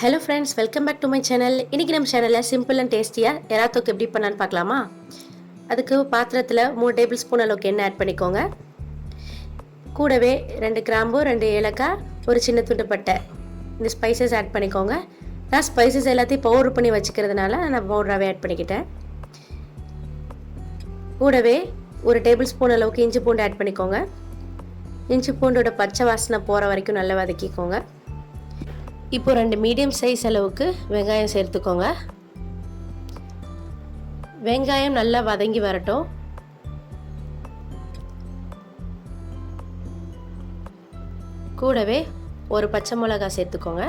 Hello friends, welcome back to my channel. இன்னைக்கு நம்ம சேனல்ல சிம்பிள் அண்ட் டேஸ்டியா எறா தொக்கு எப்படி பண்ணலாம்னு பார்க்கலாமா? அதுக்கு பாத்திரத்துல 3 டேபிள் ஸ்பூன் அளவுக்கு எண்ணெய் ஆட் பண்ணிக்கோங்க. கூடவே 2 கிராம்பு, 2 ஏலக்காய், ஒரு சின்ன துண்டு பட்டை. இந்த ஸ்பைசஸ் ஆட் பண்ணிக்கோங்க. நான் ஸ்பைசஸ் எல்லாத்தையும் பவுடர் பண்ணி வச்சுக்கிறதுனால நான் பவுடராகவே ஆட் பண்ணிக்கிட்டேன். கூடவே ஒரு டேபிள் ஸ்பூன் அளவுக்கு இஞ்சி பூண்டு ஆட் பண்ணிக்கோங்க. இஞ்சி பூண்டோட பச்சை வாசனை போகிற வரைக்கும் நல்லா வதக்கிக்கோங்க. இப்போ 2 மீடியம் சைஸ் அளவுக்கு வெங்காயம் சேர்த்துக்கோங்க. வெங்காயம் நல்லா வதங்கி வரட்டும். கூடவே ஒரு பச்சை மிளகாய் சேர்த்துக்கோங்க.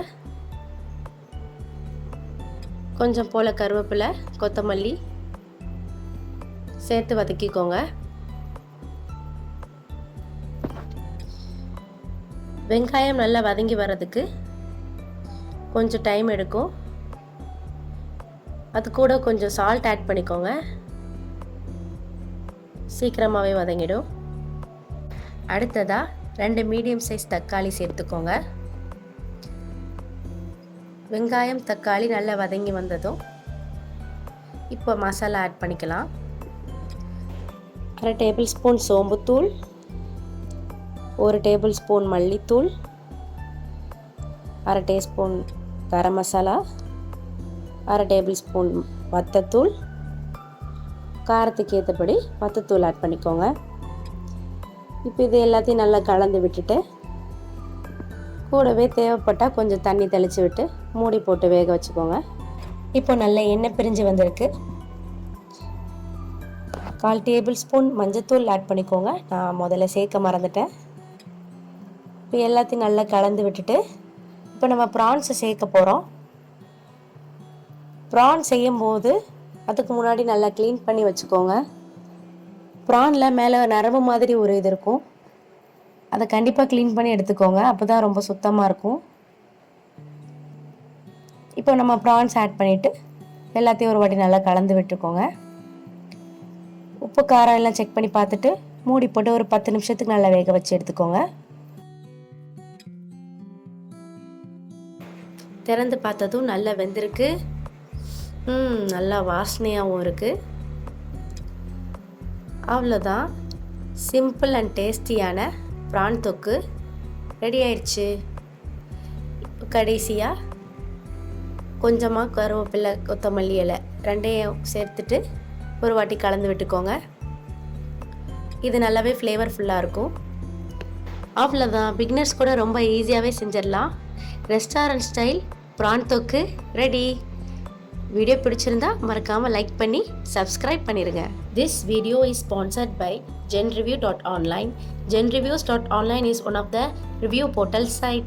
கொஞ்சம் போல கருவேப்பிலை, கொத்தமல்லி சேர்த்து வதக்கிக்கோங்க. வெங்காயம் நல்லா வதங்கி வர்றதுக்கு கொஞ்சம் டைம் எடுக்கும். அது கூட கொஞ்சம் சால்ட் ஆட் பண்ணிக்கோங்க. சீக்கிரமாகவே வதங்கிடும். அடுத்ததாக 2 மீடியம் சைஸ் தக்காளி சேர்த்துக்கோங்க. வெங்காயம் தக்காளி நல்லா வதங்கி வந்ததும் இப்போ மசாலா ஆட் பண்ணிக்கலாம். 1/2 டேபிள் ஸ்பூன் சோம்புத்தூள், 1 டேபிள் ஸ்பூன் மல்லித்தூள், 1/2 teaspoon garam masala, 1/2 table spoon வத்தத்தூள், காரத்துக்கு ஏற்றபடி வத்தத்தூள் ஆட் பண்ணிக்கோங்க. இப்போ இது எல்லாத்தையும் நல்லா கலந்து விட்டுட்டு கூடவே தேவைப்பட்டால் கொஞ்சம் தண்ணி தெளித்து விட்டு மூடி போட்டு வேக வச்சுக்கோங்க. இப்போ நல்ல எண்ணெய் பிரிஞ்சு வந்திருக்கு. 1/4 டேபிள் ஸ்பூன் மஞ்சத்தூள் ஆட் பண்ணிக்கோங்க. நான் முதல்ல சேர்க்க மறந்துட்டேன். இப்போ எல்லாத்தையும் நல்லா கலந்து விட்டுட்டு இப்போ நம்ம ப்ரான்ஸை சேர்க்க போகிறோம். ப்ரான் செய்யும்போது அதுக்கு முன்னாடி நல்லா க்ளீன் பண்ணி வச்சுக்கோங்க. ப்ரானில் மேலே நரம்பு மாதிரி ஒரு இது இருக்கும். அதை கண்டிப்பாக க்ளீன் பண்ணி எடுத்துக்கோங்க. அப்போ தான் ரொம்ப சுத்தமாக இருக்கும். இப்போ நம்ம ப்ரான்ஸ் ஆட் பண்ணிவிட்டு எல்லாத்தையும் ஒரு வாட்டி நல்லா கலந்து விட்டுக்கோங்க. உப்பு காரம் எல்லாம் செக் பண்ணி பார்த்துட்டு மூடி போட்டு ஒரு 10 நிமிஷத்துக்கு நல்லா வேக வச்சு எடுத்துக்கோங்க. திறந்து பார்த்ததும் நல்லா வெந்திருக்கு. நல்லா வாசனையாகவும் இருக்குது. அவ்வளோதான், சிம்பிள் அண்ட் டேஸ்டியான ப்ரான் தொக்கு ரெடி ஆயிடுச்சு. கடைசியாக கொஞ்சமாக கருவேப்பிலை, கொத்தமல்லி இலை ரெண்டையும் சேர்த்துட்டு ஒரு வாட்டி கலந்து விட்டுக்கோங்க. இது நல்லாவே ஃப்ளேவர்ஃபுல்லாக இருக்கும். அவ்வளோதான், பிகினர்ஸ் கூட ரொம்ப ஈஸியாகவே செஞ்சிடலாம். ரெஸ்டாரண்ட் ஸ்டைல் ப்ரான் தொக்கு ரெடி. வீடியோ பிடிச்சிருந்தா மறக்காமல் லைக் பண்ணி சப்ஸ்கிரைப் பண்ணிடுங்க. This video is sponsored by Genreviews.online. Genreviews.online is one of the review portal site.